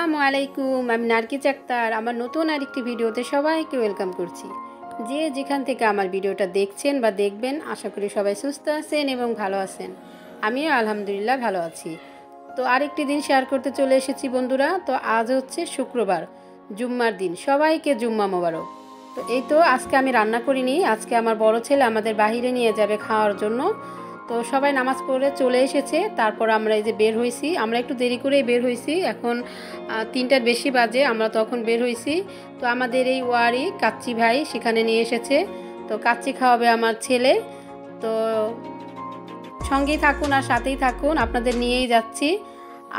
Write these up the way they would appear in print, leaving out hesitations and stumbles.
আসসালামু আলাইকুম। আমি নার্গিস আক্তার। আমার নতুন আরেকটি ভিডিওতে সবাইকে ওয়েলকাম করছি। যে যেখান থেকে আমার ভিডিওটা দেখছেন বা দেখবেন, আশা করি সবাই সুস্থ আছেন এবং ভালো আছেন। আমিও আলহামদুলিল্লাহ ভালো আছি। তো আরেকটি দিন শেয়ার করতে চলে এসেছি বন্ধুরা। তো আজ হচ্ছে শুক্রবার, জুম্মার দিন। সবাইকে জুম্মা মোবারক। তো এই তো আজকে আমি রান্না করিনি। আজকে আমার বড় ছেলে আমাদের বাহিরে নিয়ে যাবে খাওয়ার জন্য। তো সবাই নামাজ পড়ে চলে এসেছে। তারপর আমরা এই যে বের হয়েছি। আমরা একটু দেরি করেই বের হয়েছি। এখন 3টার বেশি বাজে, আমরা তখন বের হয়েছি। তো আমাদের এই ওয়ারি কাচ্চি ভাই সেখানে নিয়ে এসেছে। তো কাচ্চি খাওয়াবে আমার ছেলে। তো সঙ্গেই থাকুন আর সাথেই থাকুন, আপনাদের নিয়েই যাচ্ছি।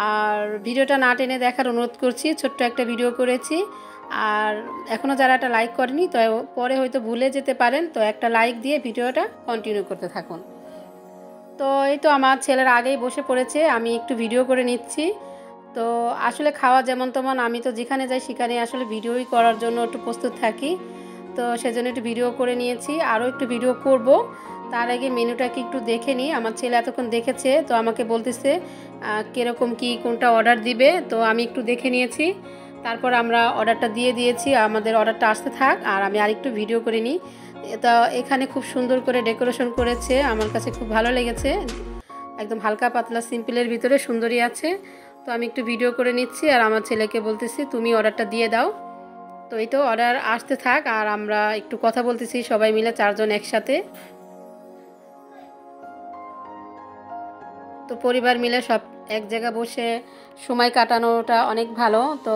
আর ভিডিওটা না টেনে দেখার অনুরোধ করছি। ছোট্ট একটা ভিডিও করেছি। আর এখনও যারা একটা লাইক করেনি, তো পরে হয়তো ভুলে যেতে পারেন। তো একটা লাইক দিয়ে ভিডিওটা কন্টিনিউ করতে থাকুন। তো এই তো আমার ছেলের আগেই বসে পড়েছে, আমি একটু ভিডিও করে নিচ্ছি। তো আসলে খাওয়া যেমন তেমন, আমি তো যেখানে যাই সেখানে আসলে ভিডিওই করার জন্য একটু প্রস্তুত থাকি। তো সেজন্য একটু ভিডিও করে নিয়েছি, আরও একটু ভিডিও করব। তার আগে মেনুটাকে একটু দেখে নিই। আমার ছেলে এতক্ষণ দেখেছে, তো আমাকে বলতেছে কীরকম কি কোনটা অর্ডার দিবে। তো আমি একটু দেখে নিয়েছি, তারপর আমরা অর্ডারটা দিয়ে দিয়েছি। আমাদের অর্ডারটা আসতে থাক আর আমি আরেকটু ভিডিও করে নিই। তা এখানে খুব সুন্দর করে ডেকোরেশন করেছে, আমার কাছে খুব ভালো লেগেছে। একদম হালকা পাতলা সিম্পলের ভিতরে সুন্দরই আছে। তো আমি একটু ভিডিও করে নিচ্ছি আর আমার ছেলেকে বলতেছি তুমি অর্ডারটা দিয়ে দাও। তো এই তো অর্ডার আসতে থাক আর আমরা একটু কথা বলতেছি সবাই মিলে, 4 জন একসাথে। তো পরিবার মিলে সব এক জায়গায় বসে সময় কাটানোটা অনেক ভালো। তো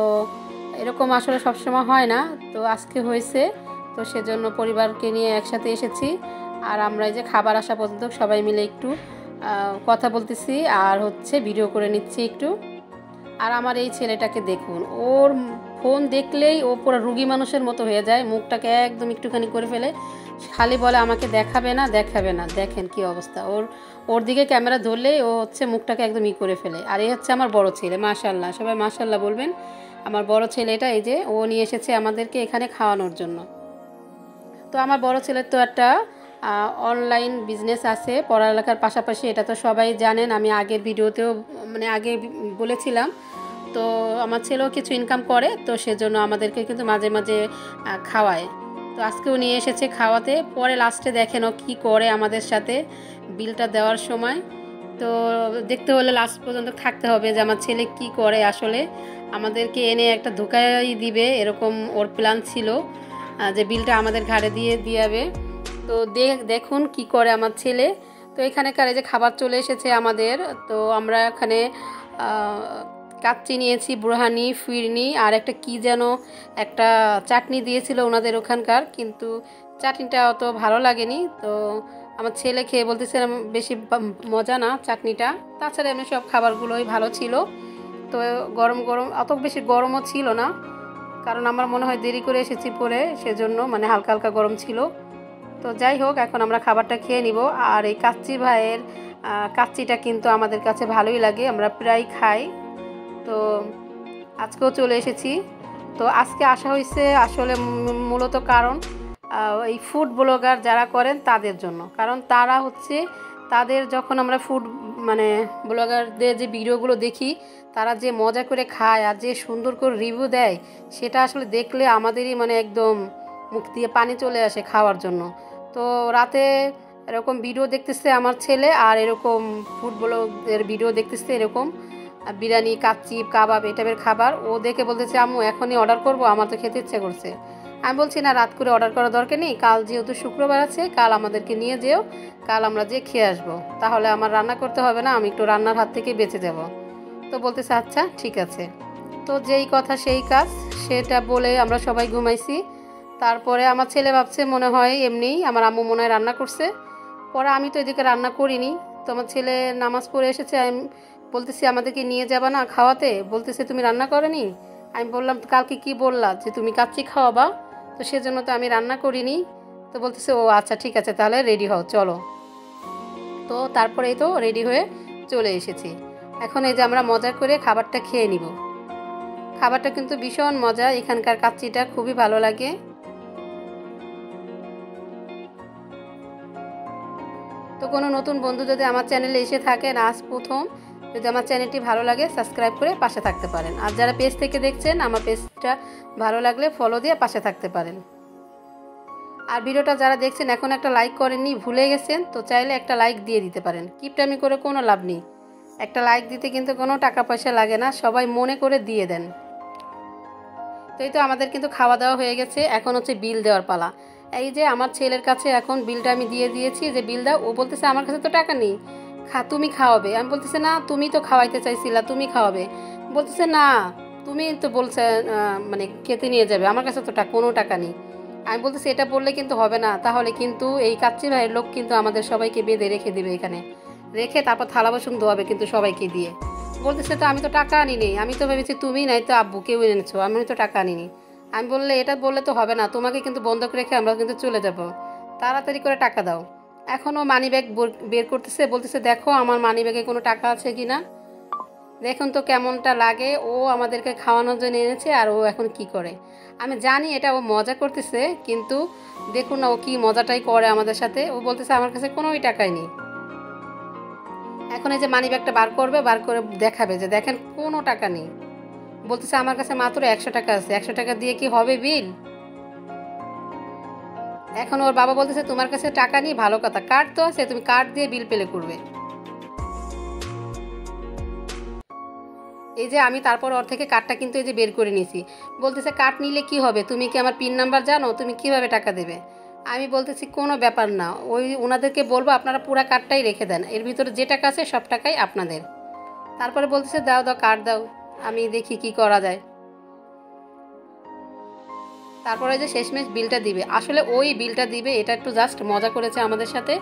এরকম আসলে সবসময় হয় না, তো আজকে হয়েছে। তো সেজন্য পরিবারকে নিয়ে একসাথে এসেছি। আর আমরা এই যে খাবার আসা পর্যন্ত সবাই মিলে একটু কথা বলতেছি আর হচ্ছে ভিডিও করে নিচ্ছি একটু। আর আমার এই ছেলেটাকে দেখুন, ওর ফোন দেখলেই ও পুরো রুগী মানুষের মতো হয়ে যায়, মুখটাকে একদম একটুখানি করে ফেলে, খালি বলে আমাকে দেখাবে না দেখাবে না। দেখেন কি অবস্থা ওর, ওর দিকে ক্যামেরা ধরলেই ও হচ্ছে মুখটাকে একদম করে ফেলে। আর এই হচ্ছে আমার বড় ছেলে, মাশাআল্লাহ, সবাই মাশাআল্লাহ বলবেন। আমার বড় ছেলেটা এই যে ও নিয়ে এসেছে আমাদেরকে এখানে খাওয়ানোর জন্য। তো আমার বড় ছেলের তো একটা অনলাইন বিজনেস আছে পড়ালেখার পাশাপাশি, এটা তো সবাই জানেন, আমি আগের ভিডিওতেও আগে বলেছিলাম। তো আমার ছেলেও কিছু ইনকাম করে, তো সেজন্য আমাদেরকে কিন্তু মাঝে মাঝে খাওয়ায়। তো আজকেও নিয়ে এসেছে খাওয়াতে। পরে লাস্টে দেখেন ও কী করে আমাদের সাথে বিলটা দেওয়ার সময়। তো দেখতে হলে লাস্ট পর্যন্ত থাকতে হবে যে আমার ছেলে কি করে। আসলে আমাদেরকে এনে একটা ধোকাই দিবে এরকম ওর প্ল্যান ছিল, যে বিলটা আমাদের ঘাড়ে দিয়ে দিয়াবে। তো দেখুন কি করে আমার ছেলে। তো এখানেকার এই যে খাবার চলে এসেছে আমাদের। তো আমরা এখানে কাচ্চি নিয়েছি, বুরহানি, ফিরনি আর একটা কি যেন একটা চাটনি দিয়েছিল ওনাদের ওখানকার, কিন্তু চাটনিটা অত ভালো লাগেনি। তো আমার ছেলে খেয়ে বলতেছে বেশি মজা না চাটনিটা। তাছাড়া এমনি সব খাবারগুলোই ভালো ছিল। তো গরম গরম, অত বেশি গরমও ছিল না, কারণ আমার মনে হয় দেরি করে এসেছি পরে, সেজন্য হালকা হালকা গরম ছিল। তো যাই হোক, এখন আমরা খাবারটা খেয়ে নিব। আর এই কাচ্চি ভাইয়ের কাচ্চিটা কিন্তু আমাদের কাছে ভালোই লাগে, আমরা প্রায় খাই। তো আজকেও চলে এসেছি। তো আজকে আসা হয়েছে আসলে মূলত কারণ এই ফুড ব্লগার যারা করেন তাদের জন্য। কারণ তারা হচ্ছে, তাদের যখন আমরা ফুড ব্লগারদের যে ভিডিওগুলো দেখি, তারা যে মজা করে খায় আর যে সুন্দর করে রিভিউ দেয়, সেটা আসলে দেখলে আমাদেরই একদম মুখ দিয়ে পানি চলে আসে খাওয়ার জন্য। তো রাতে এরকম ভিডিও দেখতেছে আমার ছেলে, আর এরকম ফুড ব্লগের ভিডিও দেখতেছে, এরকম বিরিয়ানি, কাচ্চি, কাবাব এই টাইপের খাবার। ও দেখে বলতেছে আম্মু এখনই অর্ডার করব, আমার তো খেতে ইচ্ছে করছে। আমি বলছি না, রাত করে অর্ডার করার দরকার নেই, কাল যেহেতু শুক্রবার আছে, কাল আমাদেরকে নিয়ে যেও, কাল আমরা যে খেয়ে আসবো, তাহলে আমার রান্না করতে হবে না, আমি একটু রান্নার হাত থেকেই বেঁচে যাব। তো বলতেছে আচ্ছা ঠিক আছে। তো যেই কথা সেই কাজ, সেটা বলে আমরা সবাই ঘুমাইছি। তারপরে আমার ছেলে ভাবছে মনে হয় এমনিই আমার আম্মু মনে হয় রান্না করছে। পরে আমি তো এদিকে রান্না করিনি। তো আমার ছেলে নামাজ পড়ে এসেছে, আমি বলতেছি আমাদেরকে নিয়ে যাবা না খাওয়াতে, বলতেছে তুমি রান্না করনি। আমি বললাম কালকে কি বললা যে তুমি কাচ্চি খাওয়াবা, তো সেজন্য তো আমি রান্না করিনি। তো বলতেছে ও আচ্ছা ঠিক আছে, তাহলে রেডি হও চলো। তো তারপরেই তো রেডি হয়ে চলে এসেছি। এখন এই যে আমরা মজা করে খাবারটা খেয়ে নিব। খাবারটা কিন্তু ভীষণ মজা, এখানকার কাচ্চিটা খুবই ভালো লাগে। তো কোনো নতুন বন্ধু যদি আমার চ্যানেলে এসে থাকেন আজ প্রথম, যদি আমার চ্যানেলটি ভালো লাগে সাবস্ক্রাইব করে পাশে থাকতে পারেন। আর যারা পেজ থেকে দেখছেন আমার পেজটা ভালো লাগলে ফলো দিয়ে পাশে থাকতে পারেন। আর ভিডিওটা যারা দেখছেন এখন একটা লাইক করেননি, ভুলে গেছেন, তো চাইলে একটা লাইক দিয়ে দিতে পারেন। কিপটামি করে কোনো লাভ নেই, একটা লাইক দিতে কিন্তু কোনো টাকা পয়সা লাগে না, সবাই মনে করে দিয়ে দেন। তো এই তো আমাদের কিন্তু খাওয়া দাওয়া হয়ে গেছে, এখন হচ্ছে বিল দেওয়ার পালা। এই যে আমার ছেলের কাছে এখন বিলটা আমি দিয়ে দিয়েছি যে বিল দাও। ও বলতেছে আমার কাছে তো টাকা নেই, তুমি খাওয়াবে। আমি বলতেছে না, তুমি তো খাওয়াইতে চাইছিলা, তুমি খাওয়াবে। বলতেছে না, তুমি তো বলছে মানে খেতে নিয়ে যাবে, আমার কাছে তো কোনো টাকা নেই। আমি বলতেছি এটা বললে কিন্তু হবে না, তাহলে কিন্তু এই কাচ্চি ভাইয়ের লোক কিন্তু আমাদের সবাইকে বেঁধে রেখে দেবে, এখানে রেখে তারপর থালা বাসন ধোয়াবে কিন্তু সবাইকে দিয়ে। বলতেছে তো আমি তো টাকা আনিনি, আমি তো ভেবেছি তুমি নাই তো আব্বু কেউ এনেছো, আমি তো টাকা আনিনি। আমি বললে এটা বললে তো হবে না, তোমাকে কিন্তু বন্ধক রেখে আমরা কিন্তু চলে যাব, তাড়াতাড়ি করে টাকা দাও। এখনও মানি ব্যাগ বের করতেছে, বলতেছে দেখো আমার মানি ব্যাগে কোনো টাকা আছে কি না, দেখুন তো কেমনটা লাগে। ও আমাদেরকে খাওয়ানোর জন্য এনেছে আর ও এখন কি করে। আমি জানি এটা ও মজা করতেছে, কিন্তু দেখুন না ও কি মজাটাই করে আমাদের সাথে। ও বলতেছে আমার কাছে কোনোই টাকাই নেই। এখন এই যে মানি ব্যাগটা বার করবে, বার করে দেখাবে যে দেখেন কোনো টাকা নেই। বলতেছে আমার কাছে মাত্র 100 টাকা আছে, 100 টাকা দিয়ে কি হবে বিল। এখন ওর বাবা বলতেছে তোমার কাছে টাকা নেই, ভালো কথা, কার্ড তো আছে, তুমি কার্ড দিয়ে বিল পেলে করবে। এই যে আমি তারপর ওর থেকে কার্ডটা কিন্তু এই যে বের করে নিয়েছি। বলতেছে কার্ড নিলে কি হবে, তুমি কি আমার পিন নাম্বার জানো, তুমি কিভাবে টাকা দেবে। আমি বলতেছি কোনো ব্যাপার না, ওই ওনাদেরকে বলবো আপনারা পুরো কার্ডটাই রেখে দেন, এর ভিতরে যে টাকা আছে সব টাকাই আপনাদের। তারপরে বলতেছে দাও দাও কার্ড দাও, আমি দেখি কি করা যায়। তারপরে যে শেষমেশ বিলটা দিবে, আসলে ওই বিলটা দিবে, এটা একটু জাস্ট মজা করেছে আমাদের সাথে,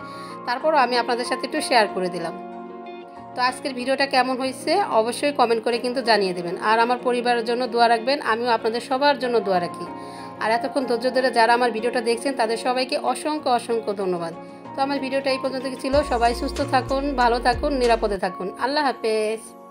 তারপরও আমি আপনাদের সাথে একটু শেয়ার করে দিলাম। তো আজকের ভিডিওটা কেমন হয়েছে অবশ্যই কমেন্ট করে কিন্তু জানিয়ে দেবেন। আর আমার পরিবারের জন্য দোয়া রাখবেন, আমিও আপনাদের সবার জন্য দোয়া রাখি। আর এতক্ষণ ধৈর্য ধরে যারা আমার ভিডিওটা দেখছেন তাদের সবাইকে অসংখ্য অসংখ্য ধন্যবাদ। তো আমার ভিডিওটা এই পর্যন্ত ছিল। সবাই সুস্থ থাকুন, ভালো থাকুন, নিরাপদে থাকুন। আল্লাহ হাফেজ।